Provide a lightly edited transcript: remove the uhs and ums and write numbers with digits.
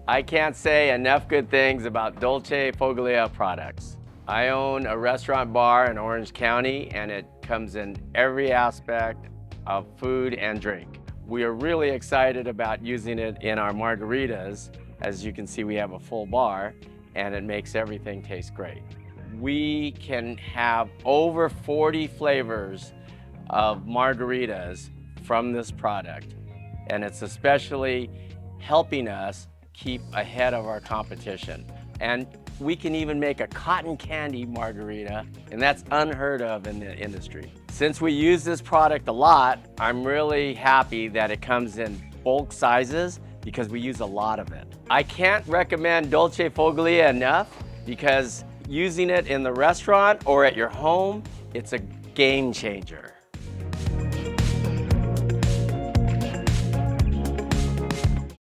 I can't say enough good things about Dolce Foglia products. I own a restaurant bar in Orange County, and it comes in every aspect of food and drink. We are really excited about using it in our margaritas. As you can see, we have a full bar, and it makes everything taste great. We can have over 40 flavors of margaritas from this product, and it's especially helping us keep ahead of our competition. And we can even make a cotton candy margarita, and that's unheard of in the industry. Since we use this product a lot, I'm really happy that it comes in bulk sizes because we use a lot of it. I can't recommend Dolce Foglia enough because using it in the restaurant or at your home, it's a game changer.